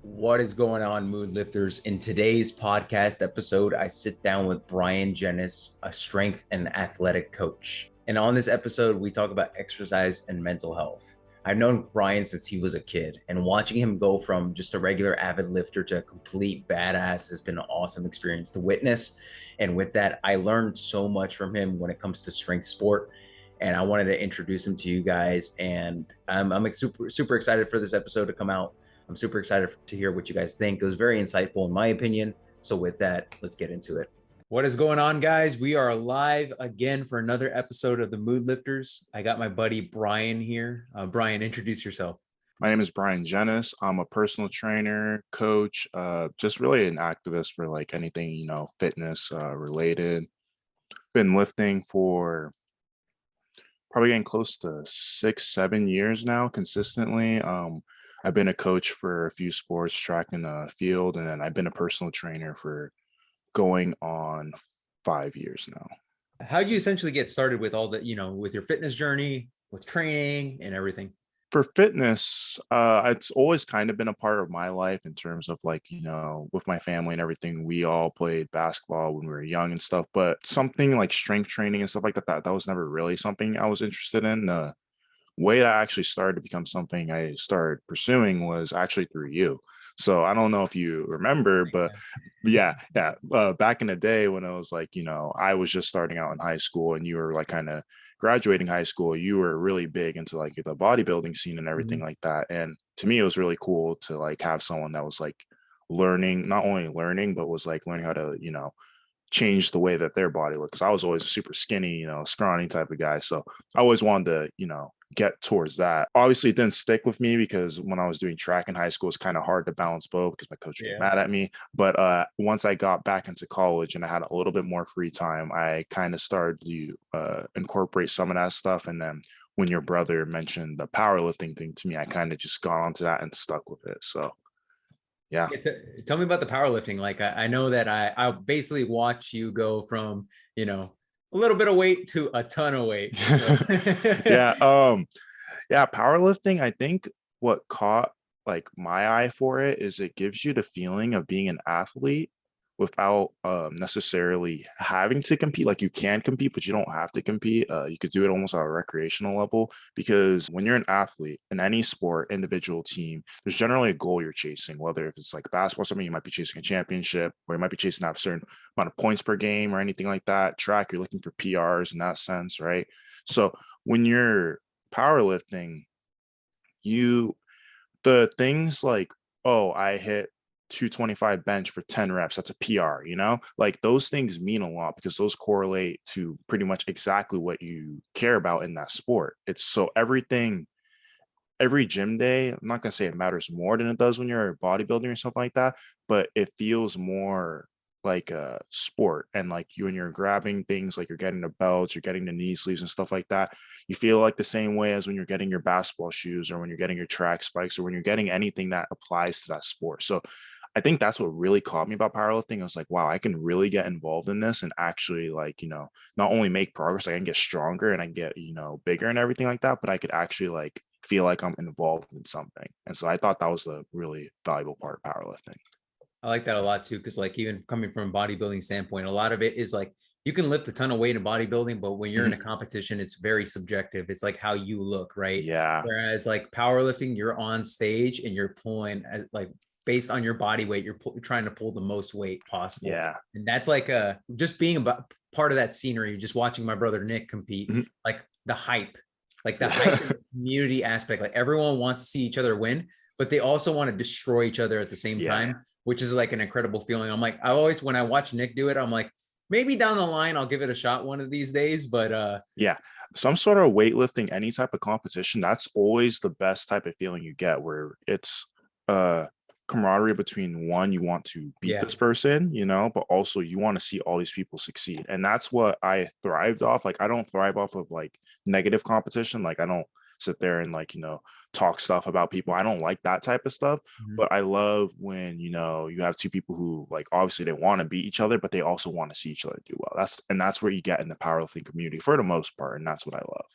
What is going on, mood lifters? In today's podcast episode, I sit down with Jeannis, a strength and athletic coach. And on this episode, we talk about exercise and mental health. I've known Brian since he was a kid, and watching him go from just a regular avid lifter to a complete badass has been an awesome experience to witness. And with that, I learned so much from him when it comes to strength sport. And I wanted to introduce him to you guys. And I'm super excited for this episode to come out. I'm super excited to hear what you guys think. It was very insightful, in my opinion. So, with that, let's get into it. What is going on, guys? We are live again for another episode of the Mood Lifters. I got my buddy Brian here. Brian, introduce yourself. My name is Brian Jeannis. I'm a personal trainer, coach, just really an activist for like anything, fitness related. Been lifting for probably getting close to 6-7 years now consistently. I've been a coach for a few sports, track and field, and then I've been a personal trainer for going on 5 years now. How did you essentially get started with all the, with your fitness journey, with training and everything? For fitness, it's always kind of been a part of my life in terms of like, with my family and everything. We all played basketball when we were young and stuff, but something like strength training and stuff like that was never really something I was interested in. The way that actually started to become something I started pursuing was actually through you. So I don't know if you remember, but yeah. Back in the day when it was like, I was just starting out in high school and you were like kind of graduating high school, you were really big into like the bodybuilding scene and everything like that. And to me, it was really cool to like have someone that was like learning, not only learning, but was like learning how to, change the way that their body looked. Because I was always a super skinny, scrawny type of guy. So I always wanted to, get towards that. Obviously, it didn't stick with me because when I was doing track in high school, it's kind of hard to balance both because my coach would get mad at me. But once I got back into college and I had a little bit more free time, I kind of started to incorporate some of that stuff. And then when your brother mentioned the powerlifting thing to me, I kind of just got onto that and stuck with it. So yeah. Tell me about the powerlifting. Like I know that I basically watch you go from, a little bit of weight to a ton of weight. So. Yeah. Powerlifting, I think what caught like my eye for it is it gives you the feeling of being an athlete without necessarily having to compete. Like you can compete, but you don't have to compete. You could do it almost at a recreational level, because when you're an athlete in any sport, individual, team, there's generally a goal you're chasing. Whether if it's like basketball, something you might be chasing a championship, or you might be chasing to have a certain amount of points per game or anything like that. Track, you're looking for PRs in that sense, right? So when you're powerlifting, the things like, oh, I hit 225 bench for 10 reps, that's a PR, like those things mean a lot because those correlate to pretty much exactly what you care about in that sport. It's so every gym day, I'm not going to say it matters more than it does when you're bodybuilding or something like that, but it feels more like a sport. And like when you're grabbing things, like you're getting the belts, you're getting the knee sleeves and stuff like that, you feel like the same way as when you're getting your basketball shoes or when you're getting your track spikes or when you're getting anything that applies to that sport. So I think that's what really caught me about powerlifting. I was like, wow, I can really get involved in this and actually like, not only make progress, I can get stronger and I get, bigger and everything like that, but I could actually like feel like I'm involved in something. And so I thought that was a really valuable part of powerlifting. I like that a lot too, because like even coming from a bodybuilding standpoint, a lot of it is like you can lift a ton of weight in bodybuilding, but when you're in a competition, it's very subjective. It's like how you look, right? Yeah. Whereas like powerlifting, you're on stage and you're pulling like based on your body weight, you're trying to pull the most weight possible. Yeah. And that's like just being about part of that scenery, just watching my brother Nick compete, like the hype, the community aspect. Like everyone wants to see each other win, but they also want to destroy each other at the same time, which is like an incredible feeling. I'm like, I always, when I watch Nick do it, I'm like, maybe down the line, I'll give it a shot one of these days. But some sort of weightlifting, any type of competition, that's always the best type of feeling you get, where it's camaraderie between, one, you want to beat this person, but also you want to see all these people succeed. And that's what I thrived off. Like I don't thrive off of like negative competition. Like I don't sit there and like, talk stuff about people. I don't like that type of stuff, but I love when, you have two people who like, obviously they want to beat each other, but they also want to see each other do well. That's where you get in the powerlifting community for the most part. And that's what I love.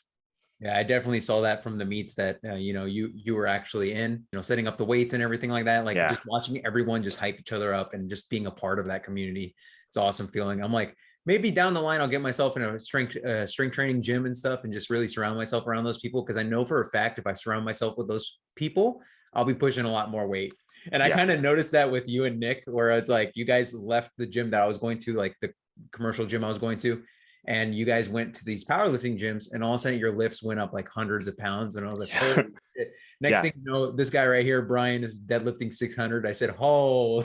Yeah, I definitely saw that from the meets that you were actually in, setting up the weights and everything like that. Like Yeah. just watching everyone just hype each other up and just being a part of that community. It's an awesome feeling. I'm like, maybe down the line I'll get myself in a strength training gym and stuff and just really surround myself around those people, because I know for a fact if I surround myself with those people, I'll be pushing a lot more weight. And I Yeah. kind of noticed that with you and Nick, where it's like you guys left the gym that I was going to, like the commercial gym I was going to, and you guys went to these powerlifting gyms, and all of a sudden your lifts went up like hundreds of pounds. And I was like, Yeah. holy shit. Next Yeah. thing you know, this guy right here, Brian, is deadlifting 600. I said, oh.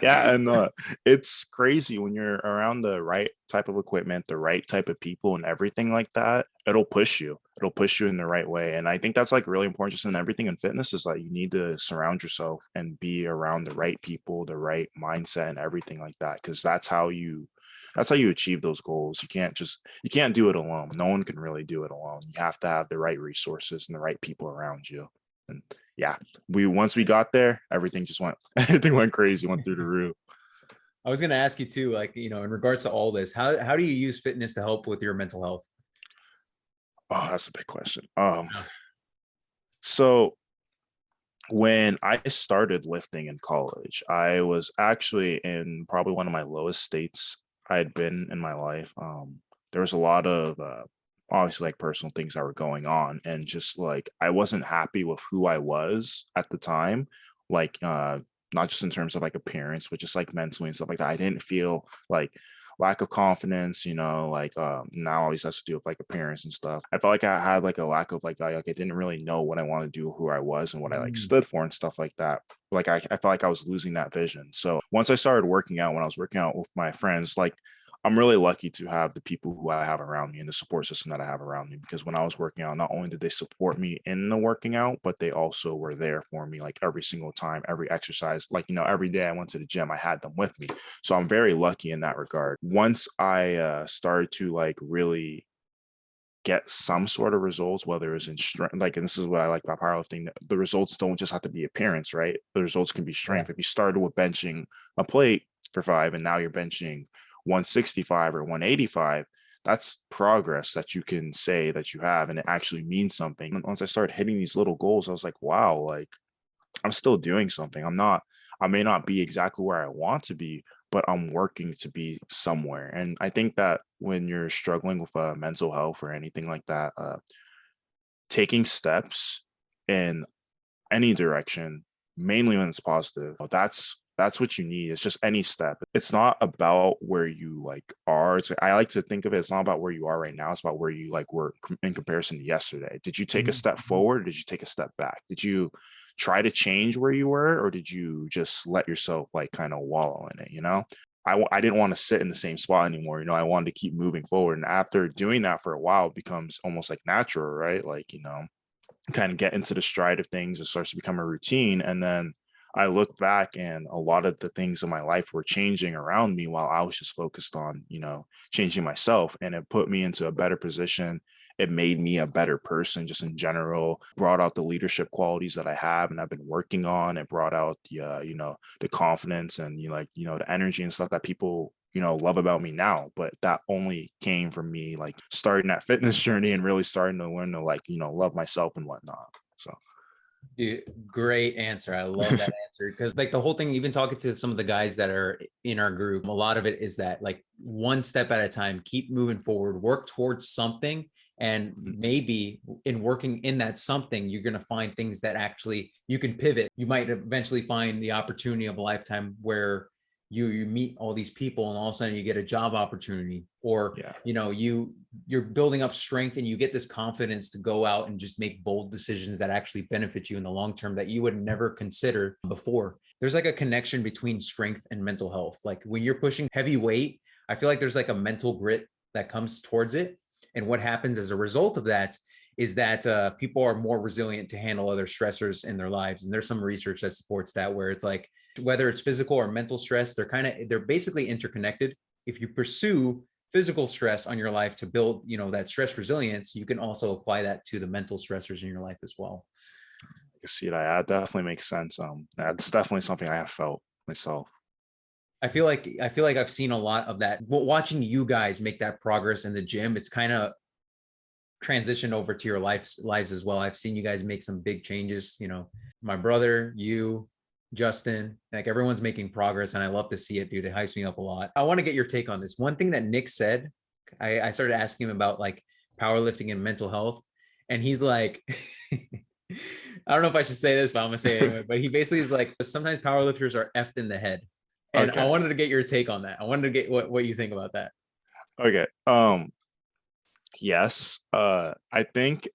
Yeah, and it's crazy when you're around the right type of equipment, the right type of people, and everything like that. It'll push you. It'll push you in the right way, and I think that's like really important. Just in everything in fitness is like you need to surround yourself and be around the right people, the right mindset, and everything like that. Because that's how you achieve those goals. You can't do it alone. No one can really do it alone. You have to have the right resources and the right people around you. And yeah, once we got there, everything went crazy, went through the roof. I was going to ask you too, like, in regards to all this, how do you use fitness to help with your mental health? Oh, that's a big question. So when I started lifting in college, I was actually in probably one of my lowest states I had been in my life. There was a lot of obviously like personal things that were going on, and just like I wasn't happy with who I was at the time, like not just in terms of like appearance, but just like mentally and stuff like that. I didn't feel like lack of confidence, like now always has to do with like appearance and stuff. I felt like I had like a lack of like I didn't really know what I wanted to do, who I was, and what I like stood for and stuff like that. Like I felt like I was losing that vision. So once I started working out, when I was working out with my friends, like I'm really lucky to have the people who I have around me and the support system that I have around me, because when I was working out, not only did they support me in the working out, but they also were there for me like every single time, every exercise. Like, every day I went to the gym, I had them with me. So I'm very lucky in that regard. Once I started to like really get some sort of results, whether it's in strength, like, and this is what I like about powerlifting, the results don't just have to be appearance, right? The results can be strength. Yeah. If you started with benching a plate for 5 and now you're benching 165 or 185, that's progress that you can say that you have, and it actually means something. And once I started hitting these little goals, I was like, wow, like I'm still doing something. I may not be exactly where I want to be, but I'm working to be somewhere. And I think that when you're struggling with mental health or anything like that, taking steps in any direction, mainly when it's positive, that's what you need. It's just any step. It's not about where you like are. I like to think of it, it's not about where you are right now. It's about where you like were in comparison to yesterday. Did you take a step forward, or did you take a step back? Did you try to change where you were, or did you just let yourself like kind of wallow in it? I didn't want to sit in the same spot anymore. I wanted to keep moving forward. And after doing that for a while, it becomes almost like natural, right? Like, kind of get into the stride of things. It starts to become a routine. And then I look back, and a lot of the things in my life were changing around me while I was just focused on, changing myself. And it put me into a better position. It made me a better person just in general, brought out the leadership qualities that I have and I've been working on. It brought out the confidence and, the energy and stuff that people, love about me now. But that only came from me like starting that fitness journey and really starting to learn to like, love myself and whatnot. So Dude, great answer. I love that answer, because like the whole thing, even talking to some of the guys that are in our group, a lot of it is that like one step at a time, keep moving forward, work towards something. And maybe in working in that something, you're going to find things that actually you can pivot. You might eventually find the opportunity of a lifetime where you meet all these people and all of a sudden you get a job opportunity, or yeah. You're building up strength and you get this confidence to go out and just make bold decisions that actually benefit you in the long term that you would never consider before. There's like a connection between strength and mental health. Like when you're pushing heavy weight, I feel like there's like a mental grit that comes towards it. And what happens as a result of that is that people are more resilient to handle other stressors in their lives. And there's some research that supports that, where it's like, whether it's physical or mental stress, they're basically interconnected. If you pursue physical stress on your life to build, that stress resilience, you can also apply that to the mental stressors in your life as well. I can see that definitely makes sense. That's definitely something I have felt myself. I feel like I've seen a lot of that. Watching you guys make that progress in the gym, it's kind of transition over to your lives as well. I've seen you guys make some big changes. You know, my brother, you, Justin, like everyone's making progress, and I love to see it, dude. It hypes me up a lot. I want to get your take on this. One thing that Nick said, I started asking him about like powerlifting and mental health, and he's like, I don't know if I should say this, but I'm gonna say it anyway. But he basically is like, sometimes powerlifters are effed in the head, and I Okay. wanted to get your take on that. I wanted to get what you think about that. Okay. Yes. I think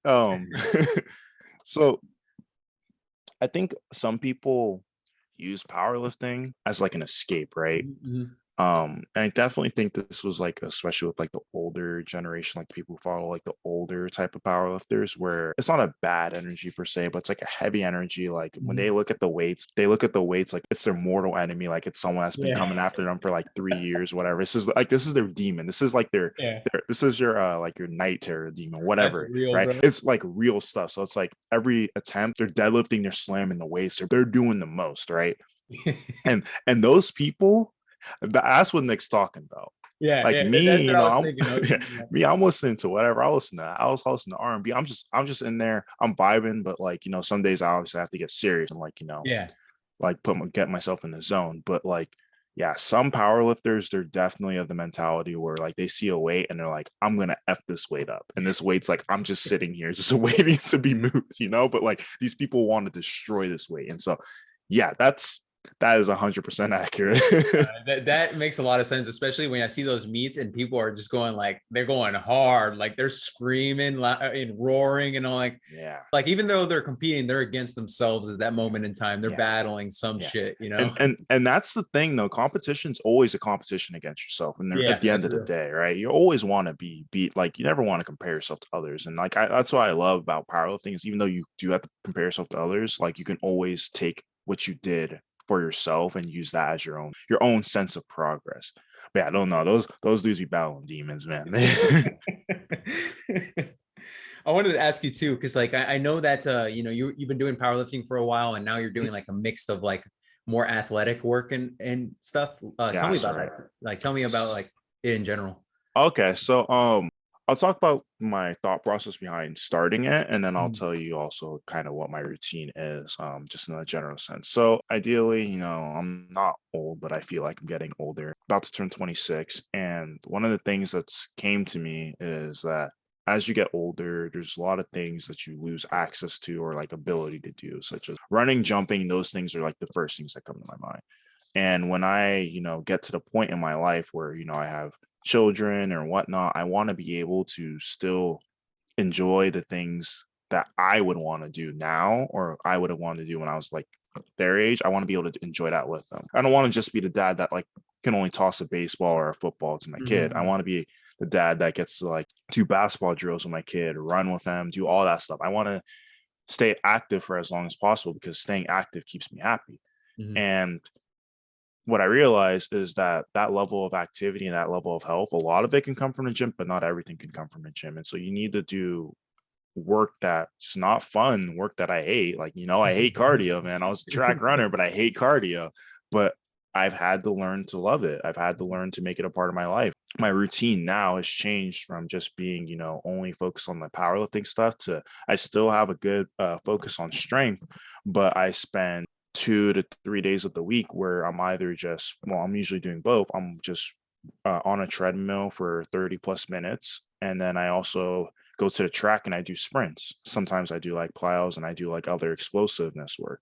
so I think some people use powerlifting as like an escape, right? Mhm. And I definitely think this was like, especially with like the older generation, like people who follow like the older type of powerlifters, where it's not a bad energy per se, but it's like a heavy energy. Like when they look at the weights, like it's their mortal enemy. Like it's someone that's been Yeah. coming after them for like 3 years, whatever. This is their demon. This is like Yeah. this is your like your night terror demon, That's whatever, real, right? bro. It's like real stuff. So it's like every attempt, they're deadlifting, they're slamming the weights, they're doing the most, right? And those people, that's what Nick's talking about. Yeah, Like yeah. me, That's what I was thinking of. yeah, me, I'm listening to whatever I listen to. I was listening to R&B. I'm just in there. I'm vibing, but like, some days I obviously have to get serious and like, Yeah. like get myself in the zone. But like, yeah, some power lifters, they're definitely of the mentality where like they see a weight and they're like, I'm gonna F this weight up. And this weight's like, I'm just sitting here just waiting to be moved, But like these people want to destroy this weight. And so yeah, that is 100% accurate. That makes a lot of sense, especially when I see those meets and people are just going like they're going hard, like they're screaming and roaring and all Yeah. like even though they're competing, they're against themselves at that moment in time. They're Yeah. battling some Yeah. shit, And that's the thing though. Competition's always a competition against yourself. And Yeah, at the end that's of the real. day, right? You always want to be beat. Like you never want to compare yourself to others. And like that's what I love about powerlifting is even though you do have to compare yourself to others, like you can always take what you did for yourself and use that as your own sense of progress. But yeah, I don't know. Those dudes be battling demons, man. I wanted to ask you too, because like I know that you've been doing powerlifting for a while, and now you're doing like a mix of like more athletic work and stuff. Tell Yeah, me about sir. that. Like, tell me about like it in general. Okay, so I'll talk about my thought process behind starting it, and then I'll Mhm. tell you also kind of what my routine is, just in a general sense. So ideally, I'm not old, but I feel like I'm getting older, about to turn 26. And one of the things that's came to me is that as you get older, there's a lot of things that you lose access to or like ability to do, such as running, jumping. Those things are like the first things that come to my mind. And when I, get to the point in my life where, I have children or whatnot, I want to be able to still enjoy the things that I would want to do now, or I would have wanted to do when I was like their age. I want to be able to enjoy that with them. I don't want to just be the dad that like can only toss a baseball or a football to my kid. I Mhm. want to be the dad that gets to like do basketball drills with my kid, run with them, do all that stuff. I want to stay active for as long as possible because staying active keeps me happy. Mhm. And what I realized is that that level of activity and that level of health, a lot of it can come from the gym, but not everything can come from the gym. And so you need to do work that's not fun, work that I hate. Like, I hate cardio, man. I was a track runner, but I hate cardio. But I've had to learn to love it. I've had to learn to make it a part of my life. My routine now has changed from just being, only focused on the powerlifting stuff to I still have a good focus on strength, but I spend 2 to 3 days of the week where I'm either just, well, I'm usually doing both. I'm just on a treadmill for 30 plus minutes. And then I also go to the track and I do sprints. Sometimes I do like plyos and I do like other explosiveness work,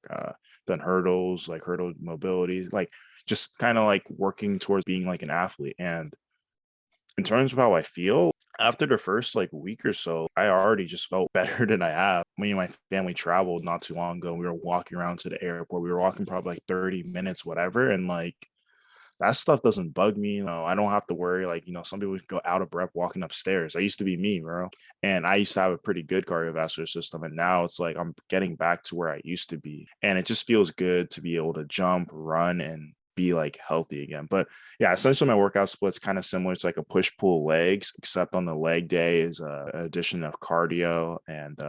then hurdles, like hurdle mobility, like just kind of like working towards being like an athlete. And in terms of how I feel, after the first like week or so, I already just felt better than I have. Me and my family traveled not too long ago. We were walking around to the airport. We were walking probably like 30 minutes, whatever. And like that stuff doesn't bug me. I don't have to worry. Like, some people go out of breath walking upstairs. I used to be me, bro. And I used to have a pretty good cardiovascular system. And now it's like I'm getting back to where I used to be. And it just feels good to be able to jump, run, and be like healthy again. But yeah, essentially my workout split's kind of similar. It's like a push pull legs, except on the leg day is an addition of cardio and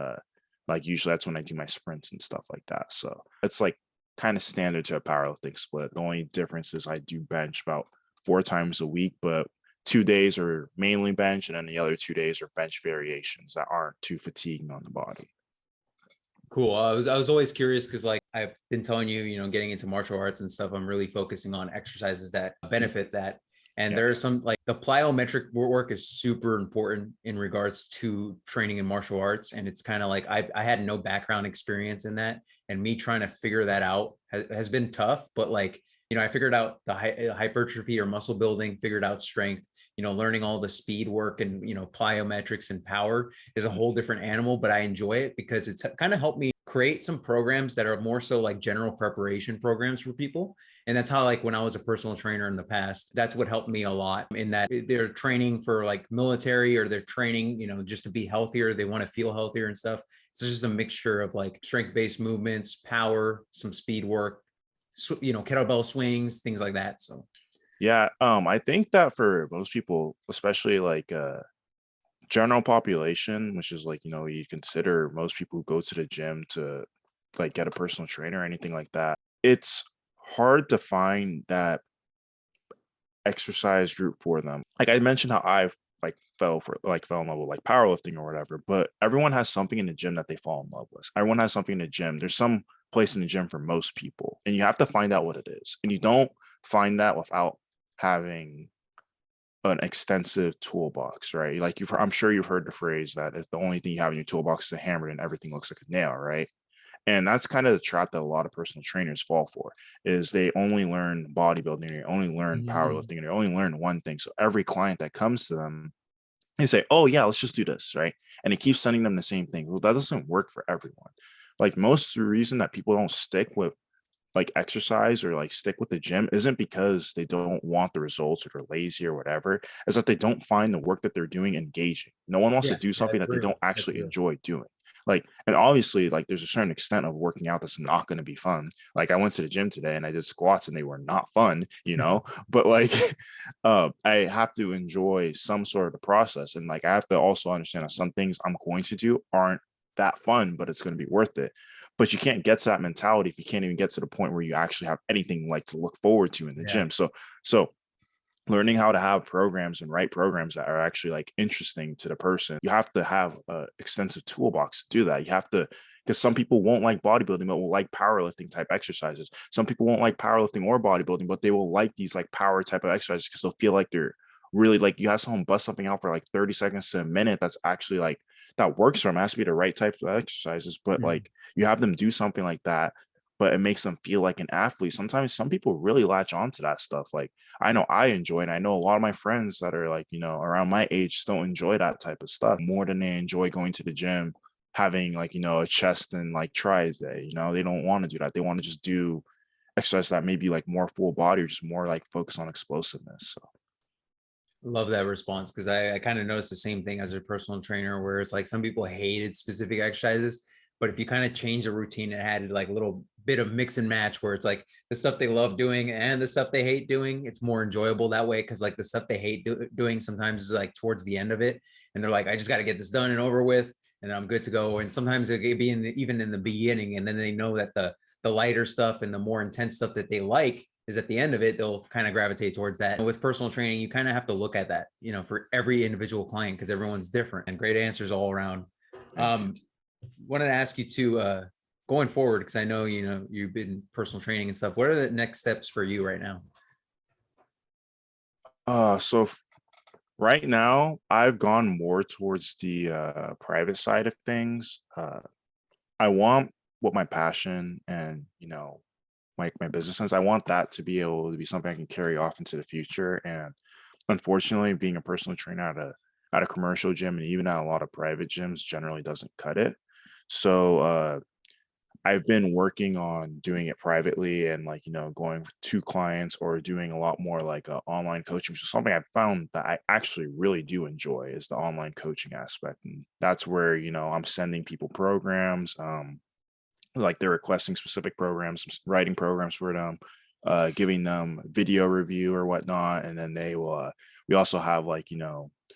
like usually that's when I do my sprints and stuff like that. So it's like kind of standard to a powerlifting split. The only difference is I do bench about 4 times a week, but 2 days are mainly bench, and then the other 2 days are bench variations that aren't too fatiguing on the body. Cool. I was always curious because like I've been telling you, getting into martial arts and stuff, I'm really focusing on exercises that benefit that. And Yeah. there are some like the plyometric work is super important in regards to training in martial arts. And it's kind of like I had no background experience in that. And me trying to figure that out has been tough. But like, I figured out the hypertrophy or muscle building, figured out strength, learning all the speed work and, plyometrics and power is a whole different animal, but I enjoy it because it's kind of helped me create some programs that are more so like general preparation programs for people. And that's how, like, when I was a personal trainer in the past, that's what helped me a lot in that they're training for like military or they're training, just to be healthier. They want to feel healthier and stuff. So it's just a mixture of like strength-based movements, power, some speed work, kettlebell swings, things like that. So Yeah. I think that for most people, especially like general population, which is like, you consider most people who go to the gym to like get a personal trainer or anything like that, it's hard to find that exercise group for them. Like I mentioned how I've like fell in love with like powerlifting or whatever, but everyone has something in the gym that they fall in love with. Everyone has something in the gym. There's some place in the gym for most people, and you have to find out what it is. And you don't find that without having an extensive toolbox, right? Like I'm sure you've heard the phrase that if the only thing you have in your toolbox is a hammer, then everything looks like a nail, right? And that's kind of the trap that a lot of personal trainers fall for, is they only learn bodybuilding, they only learn powerlifting, and they only learn one thing. So every client that comes to them, they say, oh yeah, let's just do this, right? And it keeps sending them the same thing. Well, that doesn't work for everyone. Like most of the reason that people don't stick with like exercise or like stick with the gym isn't because they don't want the results or they're lazy or whatever, is that they don't find the work that they're doing engaging. No one wants to do something that they don't actually enjoy doing. Like, and obviously like there's a certain extent of working out that's not going to be fun. Like I went to the gym today and I did squats and they were not fun, but like I have to enjoy some sort of the process. And like I have to also understand that some things I'm going to do aren't that fun, but it's going to be worth it. But you can't get to that mentality if you can't even get to the point where you actually have anything like to look forward to in the gym. So learning how to have programs and write programs that are actually like interesting to the person, you have to have an extensive toolbox to do that. You have to, because some people won't like bodybuilding but will like powerlifting type exercises. Some people won't like powerlifting or bodybuilding, but they will like these like power type of exercises because they'll feel like they're really, like, you have someone bust something out for like 30 seconds to a minute that's actually like that works for them. It has to be the right types of exercises, but like you have them do something like that, but it makes them feel like an athlete. Sometimes some people really latch on to that stuff. Like I know I enjoy it. And I know a lot of my friends that are like, around my age don't enjoy that type of stuff more than they enjoy going to the gym, having like, a chest and like tries day. They don't want to do that. They want to just do exercise that may be like more full body or just more like focus on explosiveness. So love that response because I kind of noticed the same thing as a personal trainer where it's like some people hated specific exercises, but if you kind of change the routine and added like a little bit of mix and match where it's like the stuff they love doing and the stuff they hate doing, it's more enjoyable that way. Because like the stuff they hate doing sometimes is like towards the end of it and they're like, I just got to get this done and over with and I'm good to go. And sometimes it could be even in the beginning, and then they know that the lighter stuff and the more intense stuff that they like is at the end of it, they'll kind of gravitate towards that. And with personal training, you kind of have to look at that, for every individual client because everyone's different. And great answers all around. Wanted to ask you to going forward, because I know you've been personal training and stuff. What are the next steps for you right now? Right now I've gone more towards the private side of things. I want what my passion and like my business is. I want that to be able to be something I can carry off into the future. And unfortunately, being a personal trainer at a commercial gym and even at a lot of private gyms generally doesn't cut it. So I've been working on doing it privately and like, going to clients or doing a lot more like online coaching, which is something I've found that I actually really do enjoy, is the online coaching aspect. And that's where, I'm sending people programs, like they're requesting specific programs, writing programs for them, giving them video review or whatnot. And then they will, we also have like,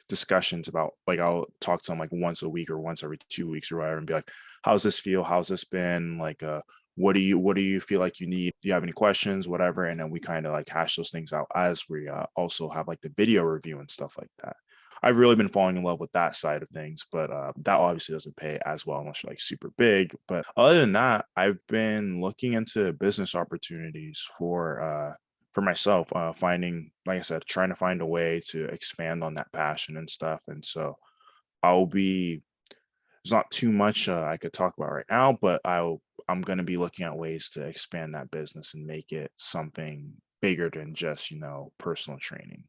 discussions about, like, I'll talk to them like once a week or once every 2 weeks or whatever and be like, how's this feel? How's this been? Like, what do you feel like you need? Do you have any questions, whatever? And then we kind of like hash those things out as we also have like the video review and stuff like that. I've really been falling in love with that side of things, but that obviously doesn't pay as well unless you're like super big. But other than that, I've been looking into business opportunities for myself, finding, like I said, trying to find a way to expand on that passion and stuff. And so I'll be there's not too much I could talk about right now, but I'm going to be looking at ways to expand that business and make it something bigger than just, personal training.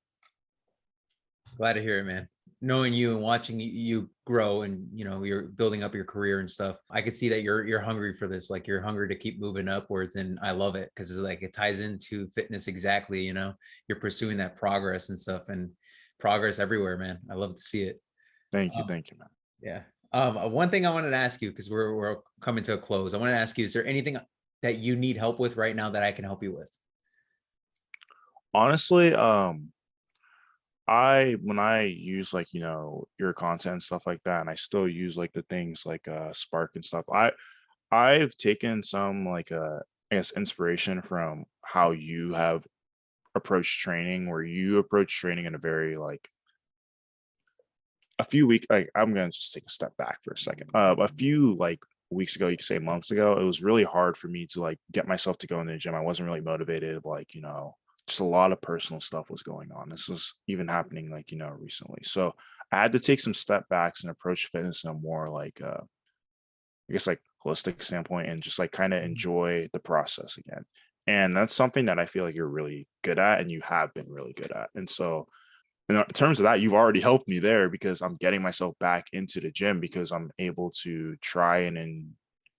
Glad to hear it, man. Knowing you and watching you grow, and you're building up your career and stuff, I could see that you're hungry for this. Like, you're hungry to keep moving upwards, and I love it because it's like it ties into fitness exactly. You're pursuing that progress and stuff, and progress everywhere, man. I love to see it. Thank you, Um, man. yeah. One thing I wanted to ask you, because we're coming to a close, I want to ask you: is there anything that you need help with right now that I can help you with? Honestly, I when I use like your content and stuff like that, and I still use like the things like Spark and stuff. I've taken some like I guess inspiration from how you have approached training, where you approach training in a very like a few weeks. Like, I'm gonna just take a step back for a second. A few like weeks ago, you could say months ago, it was really hard for me to like get myself to go in the gym. I wasn't really motivated. Like, just a lot of personal stuff was going on. This was even happening like recently. So I had to take some step backs and approach fitness in a more like I guess like holistic standpoint, and just like kind of enjoy the process again. And that's something that I feel like you're really good at, and you have been really good at. And so in terms of that, you've already helped me there, because I'm getting myself back into the gym because I'm able to try and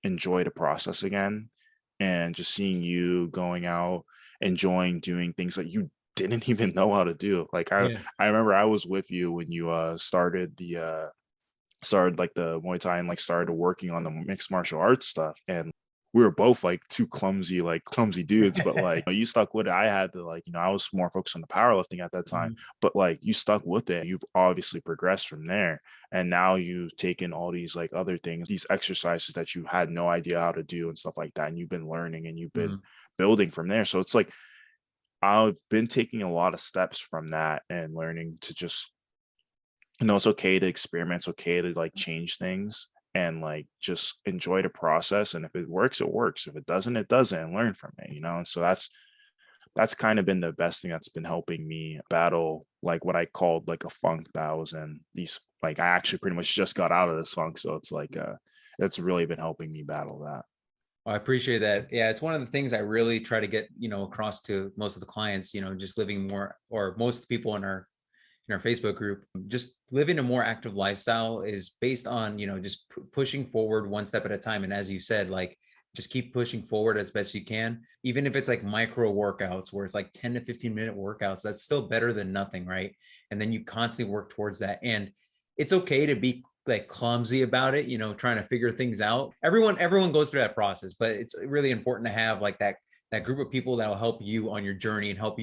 enjoy the process again. And just seeing you going out, enjoying doing things that you didn't even know how to do. Like Yeah. I remember I was with you when you started like the Muay Thai, and like started working on the mixed martial arts stuff. And we were both like two clumsy dudes, but like you stuck with it. I had to like, I was more focused on the powerlifting at that time, Mhm. but like you stuck with it. You've obviously progressed from there. And now you've taken all these like other things, these exercises that you had no idea how to do and stuff like that. And you've been learning and you've been Mhm. building from there. So it's like I've been taking a lot of steps from that and learning to just, it's okay to experiment. It's okay to like change things and like just enjoy the process. And if it works, it works. If it doesn't, it doesn't, and learn from it. And so that's kind of been the best thing that's been helping me battle like what I called like a funk that I was in. These like I actually pretty much just got out of this funk. So it's like it's really been helping me battle that. I appreciate that. Yeah, it's one of the things I really try to get, across to most of the clients, just living more, or most people in our Facebook group, just living a more active lifestyle is based on, just pushing forward one step at a time. And as you said, like, just keep pushing forward as best you can. Even if it's like micro workouts where it's like 10 to 15-minute workouts, that's still better than nothing, right? And then you constantly work towards that. And it's okay to be like clumsy about it, trying to figure things out. Everyone goes through that process, but it's really important to have like that group of people that will help you on your journey and help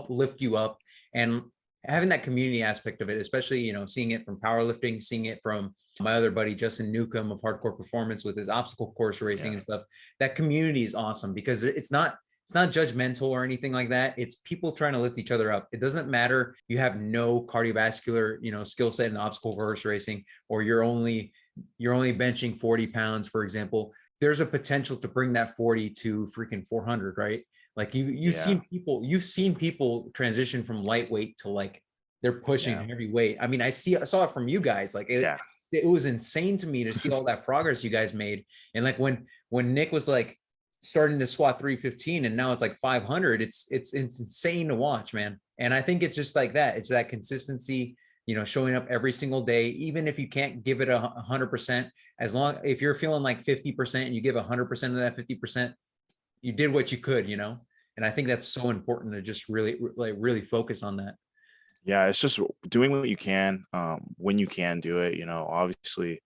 lift you up. And having that community aspect of it, especially, seeing it from powerlifting, seeing it from my other buddy, Justin Newcomb of Hardcore Performance with his obstacle course racing Yeah. and stuff. That community is awesome because it's not judgmental or anything like that. It's people trying to lift each other up. It doesn't matter. You have no cardiovascular, skill set in obstacle course racing, or you're only benching 40 pounds, for example. There's a potential to bring that 40 to freaking 400, right? Like Yeah. you've seen people transition from lightweight to like they're pushing Yeah. heavy weight. I mean, I saw it from you guys. Like it Yeah. it was insane to me to see all that progress you guys made. And like when Nick was like starting to squat 315 and now it's like 500, it's insane to watch, man. And I think it's just like that. It's that consistency, showing up every single day, even if you can't give it 100%, as long if you're feeling like 50% and you give 100% of that 50%, you did what you could, and I think that's so important to just really focus on that. Yeah, it's just doing what you can when you can do it. Obviously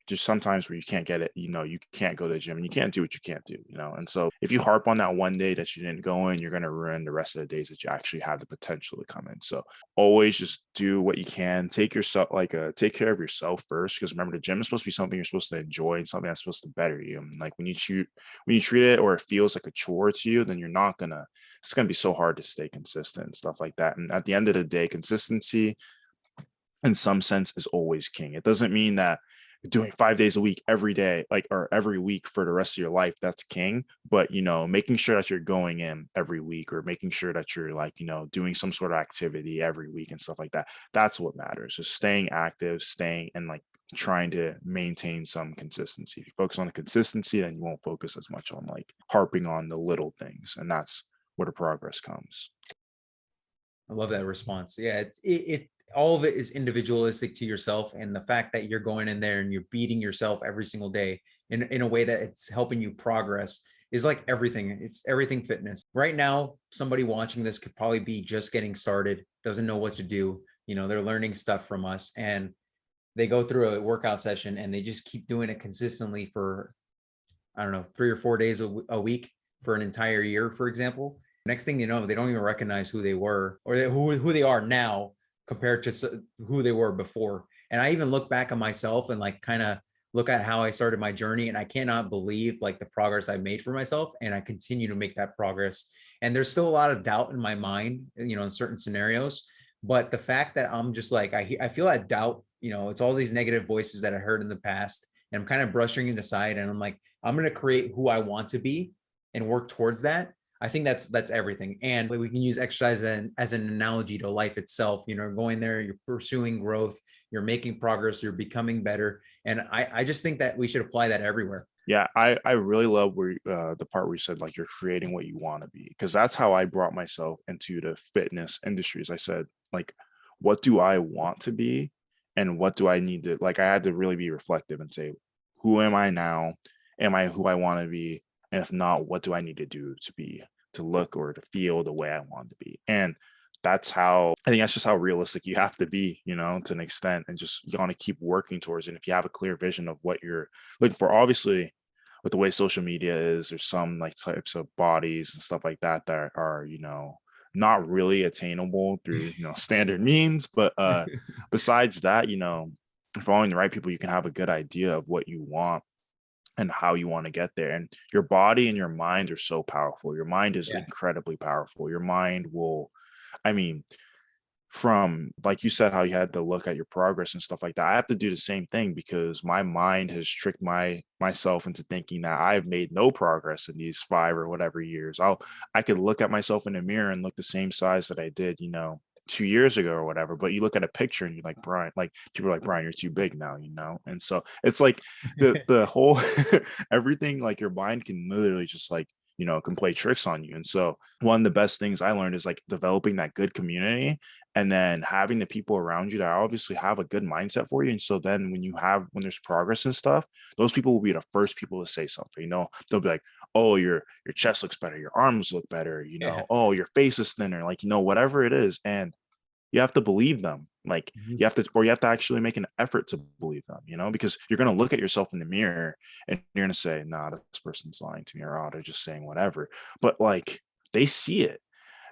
just sometimes where you can't get it, you can't go to the gym and you can't do what you can't do, and so if you harp on that one day that you didn't go in, you're going to ruin the rest of the days that you actually have the potential to come in. So always just do what you can, take care of yourself first, because remember, the gym is supposed to be something you're supposed to enjoy and something that's supposed to better you. And like when you treat it, or it feels like a chore to you, then it's going to be so hard to stay consistent and stuff like that. And at the end of the day, consistency in some sense is always king. It doesn't mean that doing 5 days a week every day, like, or every week for the rest of your life, that's king. But making sure that you're going in every week, or making sure that you're like, doing some sort of activity every week and stuff like that, that's what matters. Just staying active, staying, and like trying to maintain some consistency. If you focus on the consistency, then you won't focus as much on like harping on the little things, and that's where the progress comes. I love that response. Yeah, it all of it is individualistic to yourself, and the fact that you're going in there and you're beating yourself every single day in a way that it's helping you progress is like everything. It's everything fitness. Right now, somebody watching this could probably be just getting started, doesn't know what to do. They're learning stuff from us, and they go through a workout session and they just keep doing it consistently for, I don't know, 3 or 4 days a week for an entire year, for example. Next thing you know, they don't even recognize who they were, or who they are now compared to who they were before. And I even look back on myself and like kind of look at how I started my journey, and I cannot believe like the progress I've made for myself, and I continue to make that progress. And there's still a lot of doubt in my mind, in certain scenarios. But the fact that I'm just like, I feel that doubt, it's all these negative voices that I heard in the past, and I'm kind of brushing it aside. And I'm like, I'm going to create who I want to be and work towards that. I think that's everything. And we can use exercise as an analogy to life itself. Going there, you're pursuing growth, you're making progress, you're becoming better. And I just think that we should apply that everywhere. Yeah, I really love where the part where you said like you're creating what you want to be, because that's how I brought myself into the fitness industries. I said, like, what do I want to be, and what do I need to, like, I had to really be reflective and say, who am I now? Am I who I want to be? And if not, what do I need to do to look or to feel the way I want to be? And that's just how realistic you have to be, to an extent, and just you want to keep working towards it. And if you have a clear vision of what you're looking for, obviously with the way social media is, there's some like types of bodies and stuff like that that are, not really attainable through, standard means. But besides that, following the right people, you can have a good idea of what you want and how you want to get there. And your body and your mind are so powerful. Your mind is incredibly powerful. Your mind will, I mean, from like you said, how you had to look at your progress and stuff like that, I have to do the same thing, because my mind has tricked myself into thinking that I've made no progress in these 5 or whatever years. I could look at myself in the mirror and look the same size that I did, 2 years ago or whatever. But you look at a picture and you're like, Brian, like people are like, Brian, you're too big now, And so it's like the whole everything, like your mind can literally just like, can play tricks on you. And so one of the best things I learned is like developing that good community, and then having the people around you that obviously have a good mindset for you. And so then when there's progress and stuff, those people will be the first people to say something. They'll be like, oh, your chest looks better, your arms look better, oh, your face is thinner, like, whatever it is. And you have to believe them. Like you have to actually make an effort to believe them, because you're going to look at yourself in the mirror and you're going to say, nah, this person's lying to me, or oh, they're just saying whatever. But like they see it.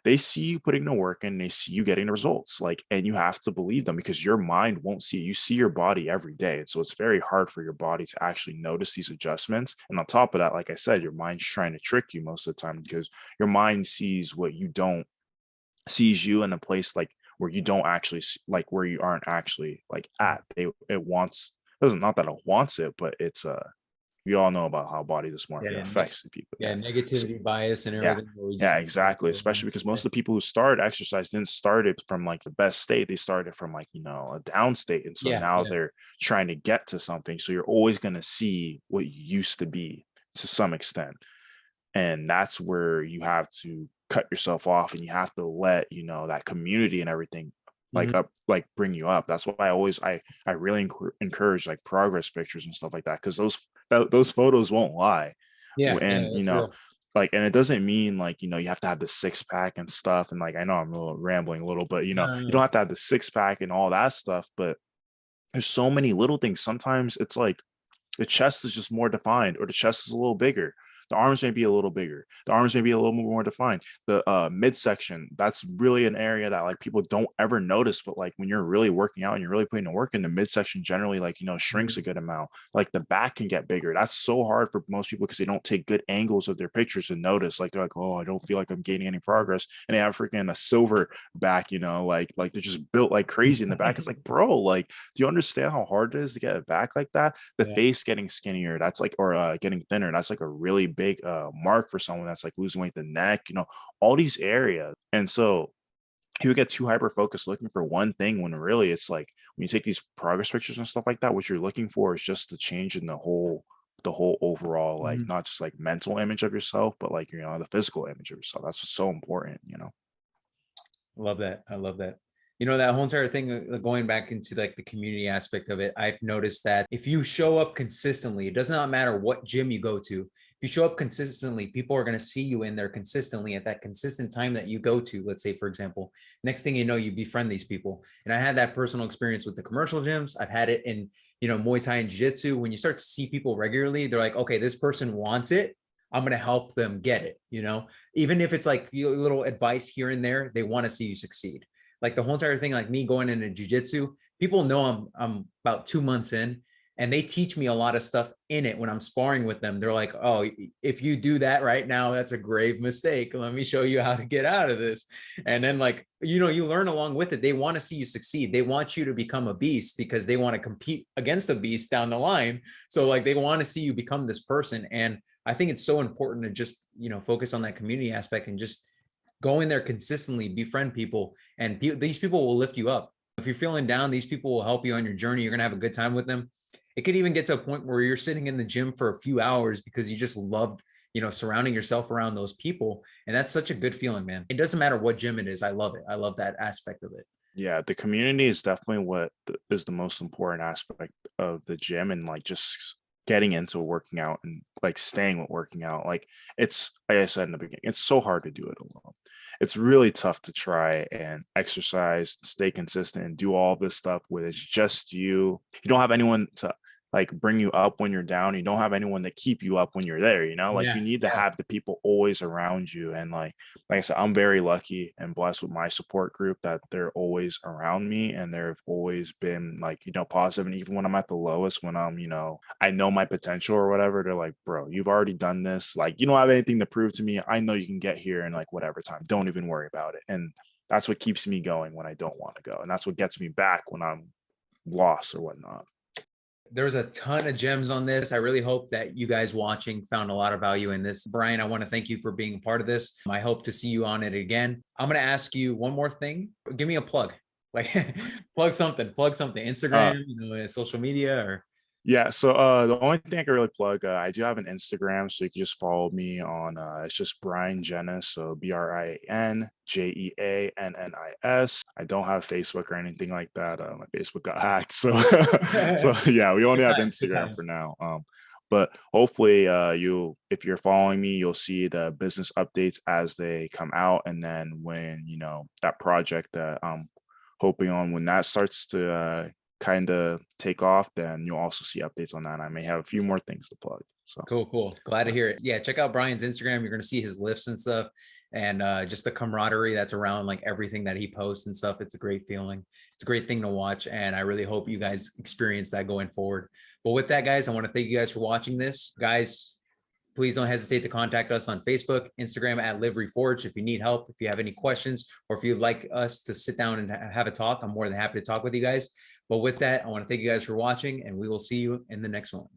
They see you putting the work in, they see you getting the results, like, and you have to believe them, because your mind won't see it. You see your body every day. And so it's very hard for your body to actually notice these adjustments. And on top of that, like I said, your mind's trying to trick you most of the time, because your mind sees you in a place like where you don't actually like, where you aren't actually like at. Not that it wants it, but it's we all know about how body dysmorphia affects the people. Negativity bias and everything. Exactly. Especially because most of the people who started exercise didn't start it from like the best state. They started from like, a down state. And so now they're trying to get to something. So you're always going to see what you used to be to some extent. And that's where you have to cut yourself off, and you have to let, that community and everything bring you up. That's why I really encourage like progress pictures and stuff like that, because those photos won't lie. And like, and it doesn't mean like, you have to have the 6-pack and stuff. And like, I know I'm rambling a little, but you don't have to have the 6-pack and all that stuff. But there's so many little things. Sometimes it's like The chest is just more defined, or the chest is a little bigger. The arms may be a little bigger. The arms may be a little more defined. The midsection, that's really an area that like people don't ever notice. But like when you're really working out and you're really putting the work in, the midsection generally like, shrinks a good amount. Like the back can get bigger. That's so hard for most people because they don't take good angles of their pictures and notice. Like they're like, oh, I don't feel like I'm gaining any progress. And they have freaking a silver back, like they're just built like crazy in the back. It's like, bro, like, do you understand how hard it is to get it back like that? The face getting skinnier, that's like, or getting thinner, that's like a really big mark for someone that's like losing weight, the neck, all these areas. And so you get too hyper focused looking for one thing when really it's like when you take these progress pictures and stuff like that, what you're looking for is just the change in the whole overall, like not just like mental image of yourself, but like, the physical image of yourself. That's so important. Love that. I love that. That whole entire thing, going back into like the community aspect of it, I've noticed that if you show up consistently, it does not matter what gym you go to. If you show up consistently, people are going to see you in there consistently at that consistent time that you go to. Let's say, for example, next thing you know, you befriend these people. And I had that personal experience with the commercial gyms. I've had it in, Muay Thai and Jiu-Jitsu. When you start to see people regularly, they're like, okay, this person wants it. I'm going to help them get it, even if it's like a little advice here and there, they want to see you succeed. Like the whole entire thing, like me going into jiu-jitsu, people know I'm about 2 months in, and they teach me a lot of stuff in it when I'm sparring with them. They're like, oh, if you do that right now, that's a grave mistake. Let me show you how to get out of this. And then like, you learn along with it. They want to see you succeed. They want you to become a beast because they want to compete against a beast down the line. So like they want to see you become this person. And I think it's so important to just, focus on that community aspect and just go in there consistently, befriend people, and these people will lift you up. If you're feeling down, these people will help you on your journey. You're going to have a good time with them. It could even get to a point where you're sitting in the gym for a few hours because you just loved, surrounding yourself around those people. And that's such a good feeling, man. It doesn't matter what gym it is. I love it. I love that aspect of it. Yeah, the community is definitely what is the most important aspect of the gym, and like just getting into working out and like staying with working out. Like it's like I said in the beginning, it's so hard to do it alone. It's really tough to try and exercise, stay consistent, and do all this stuff when it's just you. You don't have anyone to like bring you up when you're down. You don't have anyone to keep you up when you're there, like you need to have the people always around you. And like I said, I'm very lucky and blessed with my support group that they're always around me, and they've always been like, positive. And even when I'm at the lowest, when I'm, I know my potential or whatever, they're like, bro, you've already done this. Like, you don't have anything to prove to me. I know you can get here in like whatever time. Don't even worry about it. And that's what keeps me going when I don't want to go. And that's what gets me back when I'm lost or whatnot. There's a ton of gems on this. I really hope that you guys watching found a lot of value in this. Brian, I want to thank you for being a part of this. I hope to see you on it again. I'm going to ask you one more thing. Give me a plug, like plug something, Instagram, social media, or Yeah, so the only thing I can really plug, I do have an Instagram, so you can just follow me on it's just Brian Jeannis, so BrianJeannis. I don't have Facebook or anything like that. My Facebook got hacked, so so yeah, we only have Instagram for now. But hopefully if you're following me, you'll see the business updates as they come out, and then when that project that I'm hoping on, when that starts to kind of take off, then you'll also see updates on that. I may have a few more things to plug. So cool. Glad to hear it. Yeah, check out Brian's Instagram. You're going to see his lifts and stuff, and just the camaraderie that's around like everything that he posts and stuff. It's a great feeling. It's a great thing to watch, and I really hope you guys experience that going forward. But with that, guys, I want to thank you guys for watching this. Guys, please don't hesitate to contact us on Facebook, Instagram at Live Reforged. If you need help, if you have any questions, or if you'd like us to sit down and have a talk, I'm more than happy to talk with you guys. But with that, I want to thank you guys for watching, and we will see you in the next one.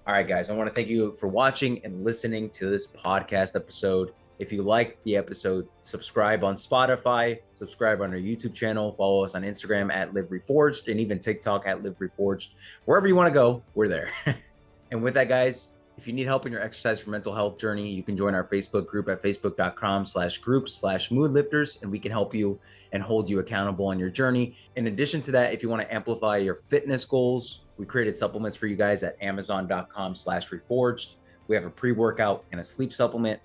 All right, guys, I want to thank you for watching and listening to this podcast episode. If you liked the episode, subscribe on Spotify, subscribe on our YouTube channel, follow us on Instagram at Live Reforged, and even TikTok at Live Reforged. Wherever you want to go, we're there. And with that, guys, if you need help in your exercise for mental health journey, you can join our Facebook group at facebook.com/groups/moodlifters, and we can help you and hold you accountable on your journey. In addition to that, if you want to amplify your fitness goals, we created supplements for you guys at amazon.com/reforged. We have a pre-workout and a sleep supplement.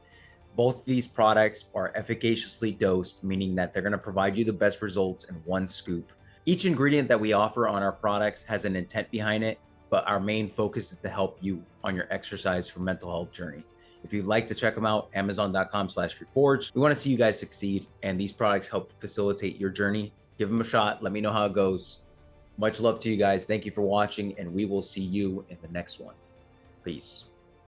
Both of these products are efficaciously dosed, meaning that they're going to provide you the best results in one scoop. Each ingredient that we offer on our products has an intent behind it. but our main focus is to help you on your exercise for mental health journey. If you'd like to check them out, amazon.com/reforge. We want to see you guys succeed, and these products help facilitate your journey. Give them a shot. Let me know how it goes. Much love to you guys. Thank you for watching, and we will see you in the next one. Peace.